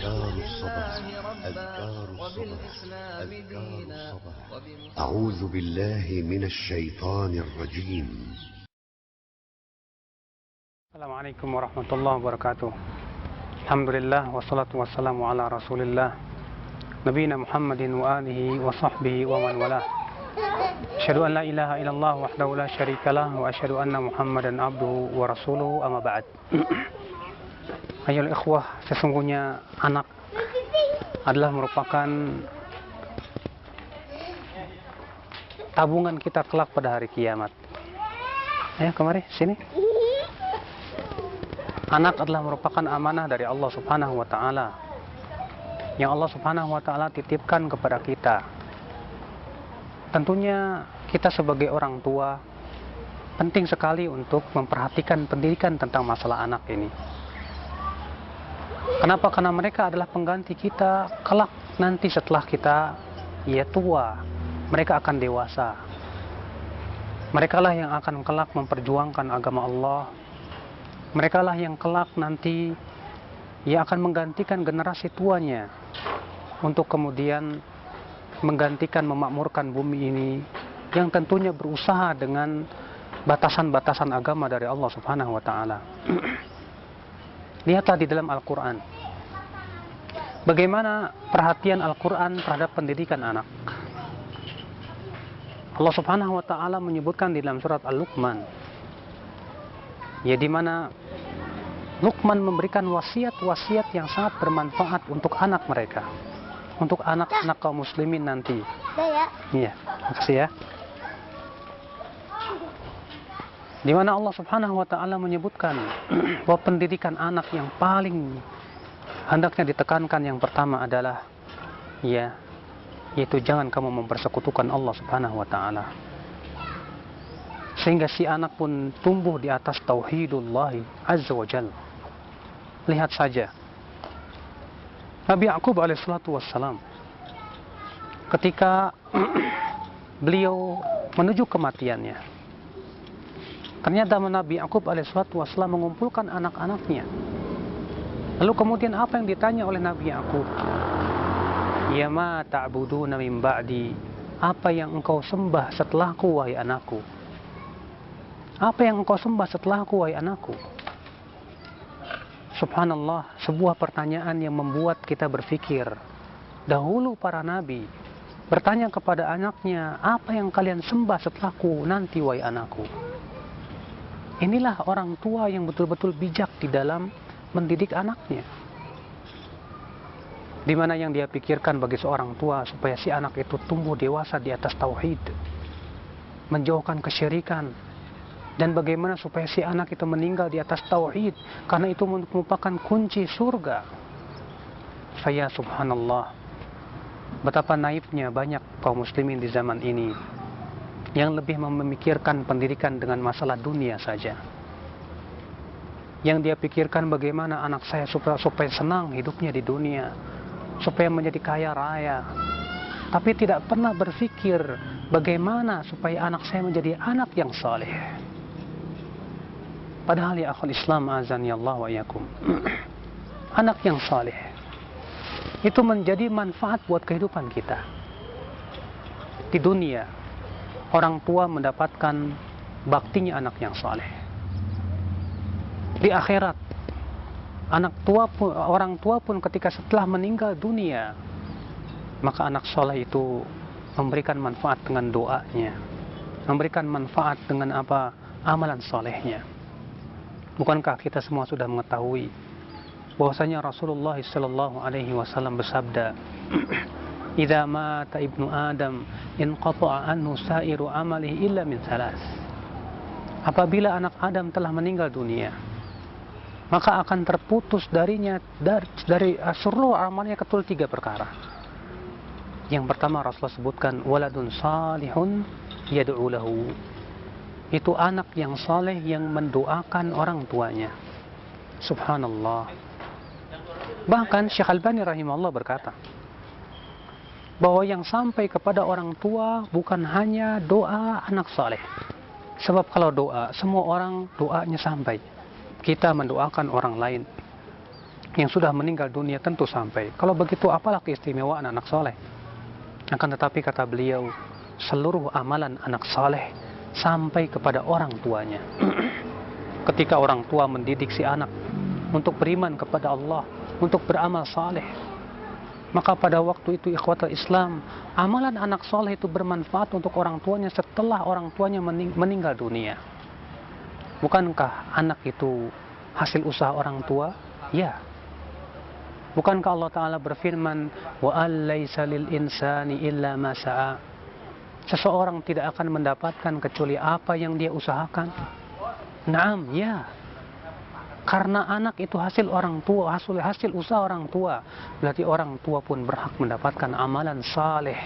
أذكار الصباح أذكار الصباح أذكار الصباح أعوذ بالله من الشيطان الرجيم. Assalamualaikum warahmatullahi wabarakatuh. Alhamdulillah wassalatu wassalamu ala rasulillah Nabiyina Muhammadin wa alihi wa sahbihi wa man walah. Asyhadu an la ilaha illallah wahdahu la syarikalah wa asyhadu anna Muhammadan abduhu wa rasuluhu amma ba'd. Ayolah ikhwah, sesungguhnya anak adalah merupakan tabungan kita kelak pada hari kiamat. Ayo kemari, sini. Anak adalah merupakan amanah dari Allah Subhanahu wa Ta'ala yang Allah Subhanahu wa Ta'ala titipkan kepada kita. Tentunya kita sebagai orang tua penting sekali untuk memperhatikan pendidikan tentang masalah anak ini. Kenapa? Karena mereka adalah pengganti kita kelak nanti setelah kita tua. Mereka akan dewasa. Mereka lah yang akan kelak memperjuangkan agama Allah. Mereka lah yang kelak nanti akan menggantikan generasi tuanya untuk kemudian menggantikan memakmurkan bumi ini yang tentunya berusaha dengan batasan-batasan agama dari Allah Subhanahu wa Ta'ala. Lihatlah di dalam Al-Quran bagaimana perhatian Al-Quran terhadap pendidikan anak. Allah Subhanahu wa Ta'ala menyebutkan di dalam surat Al-Luqman, di mana Luqman memberikan wasiat-wasiat yang sangat bermanfaat untuk anak mereka, untuk anak-anak kaum muslimin nanti. Iya, makasih ya. Di mana Allah Subhanahu wa Ta'ala menyebutkan bahwa pendidikan anak yang paling hendaknya ditekankan yang pertama adalah yaitu jangan kamu mempersekutukan Allah Subhanahu wa Ta'ala. Sehingga si anak pun tumbuh di atas tauhidullah azza wa jalla. Lihat saja Nabi Ya'qub alaihissalatu wassalam ketika beliau menuju kematiannya. Ternyata Nabi Ya'qub alaihissalatu wassalam mengumpulkan anak-anaknya. Lalu kemudian apa yang ditanya oleh Nabi Ya'qub? Ya ma ta'buduna min ba'di, apa yang engkau sembah setelahku wahai anakku? Apa yang engkau sembah setelahku wahai anakku? Subhanallah, sebuah pertanyaan yang membuat kita berpikir. Dahulu para nabi bertanya kepada anaknya, apa yang kalian sembah setelahku nanti wahai anakku? Inilah orang tua yang betul-betul bijak di dalam mendidik anaknya. Di mana yang dia pikirkan bagi seorang tua supaya si anak itu tumbuh dewasa di atas tauhid, menjauhkan kesyirikan, dan bagaimana supaya si anak itu meninggal di atas tauhid, karena itu merupakan kunci surga. Saya subhanallah, betapa naifnya banyak kaum muslimin di zaman ini yang lebih memikirkan pendidikan dengan masalah dunia saja. Yang dia pikirkan bagaimana anak saya supaya senang hidupnya di dunia, supaya menjadi kaya raya, tapi tidak pernah berpikir bagaimana supaya anak saya menjadi anak yang saleh. Padahal ya akhul Islam azani Allah wa iyakum, anak yang saleh itu menjadi manfaat buat kehidupan kita. Di dunia orang tua mendapatkan baktinya anak yang saleh. Di akhirat orang tua pun ketika setelah meninggal dunia, maka anak saleh itu memberikan manfaat dengan doanya, memberikan manfaat dengan amalan salehnya. Bukankah kita semua sudah mengetahui bahwasanya Rasulullah sallallahu alaihi wasallam bersabda, "Idza mata ibnu Adam inqata'a anhu sa'iru amalihi illa min salas." Apabila anak Adam telah meninggal dunia, maka akan terputus darinya dari seluruh amalnya kecuali 3 perkara. Yang pertama Rasulullah sebutkan waladun salihun yad'u lahu. Itu anak yang saleh yang mendoakan orang tuanya. Subhanallah. Bahkan Syekh Albani rahimahullah berkata bahwa yang sampai kepada orang tua bukan hanya doa anak saleh. Sebab kalau doa, semua orang doanya sampai. Kita mendoakan orang lain. yang sudah meninggal dunia tentu sampai. Kalau begitu apalah keistimewaan anak soleh. Akan tetapi kata beliau, seluruh amalan anak soleh sampai kepada orang tuanya. Ketika orang tua mendidik si anak untuk beriman kepada Allah, untuk beramal saleh, maka pada waktu itu ikhwatul Islam, amalan anak soleh itu bermanfaat untuk orang tuanya setelah orang tuanya meninggal dunia. Bukankah anak itu hasil usaha orang tua? Ya. Bukankah Allah Ta'ala berfirman, wa allaysa lil insani illa ma sa'a. Seseorang tidak akan mendapatkan kecuali apa yang dia usahakan. Naam, ya. Karena anak itu hasil orang tua, hasil usaha orang tua. Berarti orang tua pun berhak mendapatkan amalan saleh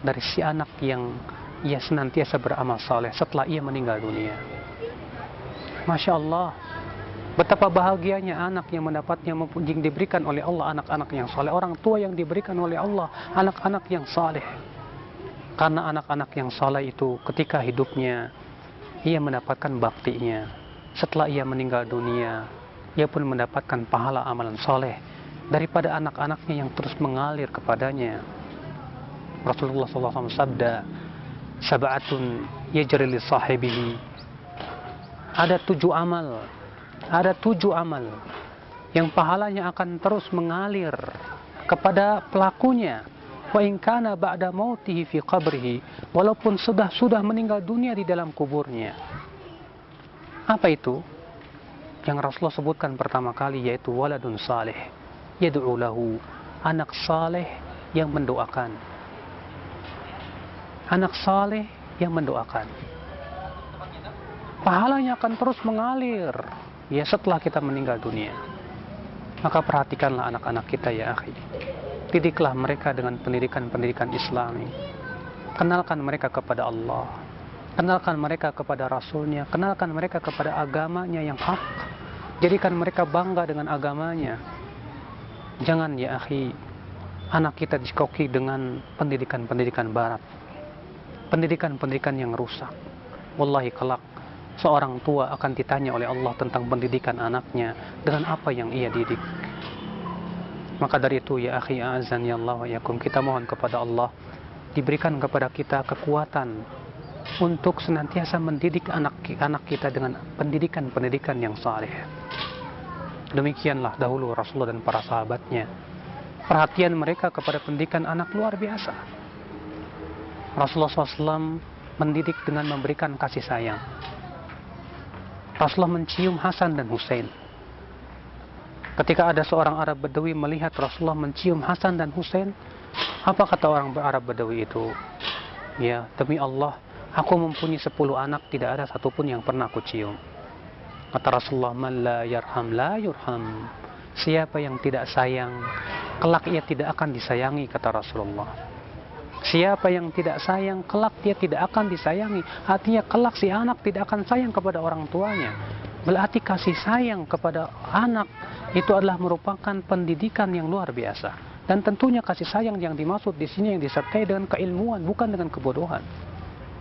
dari si anak yang ia senantiasa beramal saleh setelah ia meninggal dunia. Masya Allah, betapa bahagianya anak yang mendapatnya, yang diberikan oleh Allah anak-anak yang saleh, orang tua yang diberikan oleh Allah anak-anak yang saleh. Karena anak-anak yang saleh itu ketika hidupnya ia mendapatkan baktinya. Setelah ia meninggal dunia, ia pun mendapatkan pahala amalan soleh daripada anak-anaknya yang terus mengalir kepadanya. Rasulullah SAW sabda, sab'atun yajri li sahibihi. Ada 7 amal yang pahalanya akan terus mengalir kepada pelakunya. Wa in kana ba'da mautihi fi qabrihi, walaupun sudah meninggal dunia di dalam kuburnya. Apa itu? Yang Rasulullah sebutkan pertama kali yaitu waladun saleh yad'u lahu, anak saleh yang mendoakan. Anak saleh yang mendoakan. Pahalanya akan terus mengalir ya setelah kita meninggal dunia. Maka perhatikanlah anak-anak kita ya akhi. Didiklah mereka dengan pendidikan-pendidikan Islami. Kenalkan mereka kepada Allah. Kenalkan mereka kepada Rasulnya, kenalkan mereka kepada agamanya yang hak. Jadikan mereka bangga dengan agamanya. Jangan ya akhi, anak kita diskoki dengan pendidikan-pendidikan barat. Pendidikan-pendidikan yang rusak. Wallahi kelak, seorang tua akan ditanya oleh Allah tentang pendidikan anaknya dengan apa yang ia didik. Maka dari itu ya akhi, a'azzani Allah wa yakum, kita mohon kepada Allah, diberikan kepada kita kekuatan untuk senantiasa mendidik anak kita dengan pendidikan-pendidikan yang saleh. Demikianlah dahulu Rasulullah dan para sahabatnya. Perhatian mereka kepada pendidikan anak luar biasa. Rasulullah SAW mendidik dengan memberikan kasih sayang. Rasulullah mencium Hasan dan Husain. Ketika ada seorang Arab Badawi melihat Rasulullah mencium Hasan dan Husain, apa kata orang Arab Badawi itu? Ya, demi Allah, aku mempunyai 10 anak, tidak ada satupun yang pernah aku cium. Kata Rasulullah, man la yarham la yurham. Siapa yang tidak sayang, kelak ia tidak akan disayangi, kata Rasulullah. Siapa yang tidak sayang, kelak dia tidak akan disayangi. Artinya kelak si anak tidak akan sayang kepada orang tuanya. Berarti kasih sayang kepada anak itu adalah merupakan pendidikan yang luar biasa. Dan tentunya kasih sayang yang dimaksud di sini yang disertai dengan keilmuan, bukan dengan kebodohan.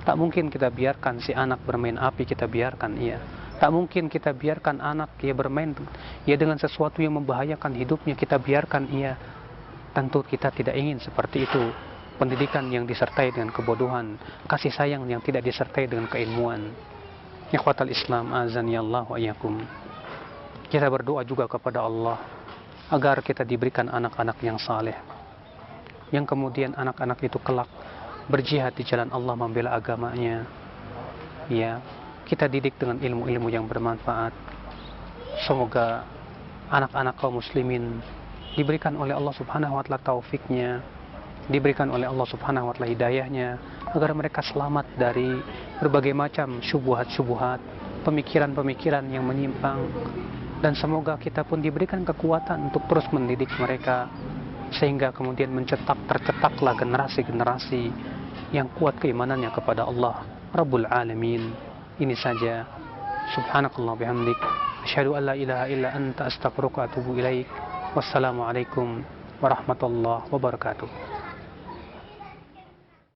Tak mungkin kita biarkan si anak bermain api, kita biarkan ia. Tak mungkin kita biarkan anak ia bermain ia dengan sesuatu yang membahayakan hidupnya, kita biarkan ia. Tentu kita tidak ingin seperti itu. Pendidikan yang disertai dengan kebodohan, kasih sayang yang tidak disertai dengan keilmuan. Ikhwatal Islam, azani Allah wa iyyakum. Kita berdoa juga kepada Allah agar kita diberikan anak-anak yang saleh, yang kemudian anak-anak itu kelak berjihad di jalan Allah membela agamanya. Ya, kita didik dengan ilmu-ilmu yang bermanfaat. Semoga anak-anak kaum muslimin diberikan oleh Allah Subhanahu wa taala taufiknya, diberikan oleh Allah Subhanahu wa taala hidayahnya, agar mereka selamat dari berbagai macam syubhat-syubhat, pemikiran-pemikiran yang menyimpang. Dan semoga kita pun diberikan kekuatan untuk terus mendidik mereka, sehingga kemudian tercetaklah generasi-generasi yang kuat keimanannya kepada Allah Rabbul Alamin. Ini saja. Subhanakallah bihamdik, asyhadu an la ilaha illa anta, astaghfiruka wa atubu ilaik. Wassalamualaikum warahmatullahi wabarakatuh.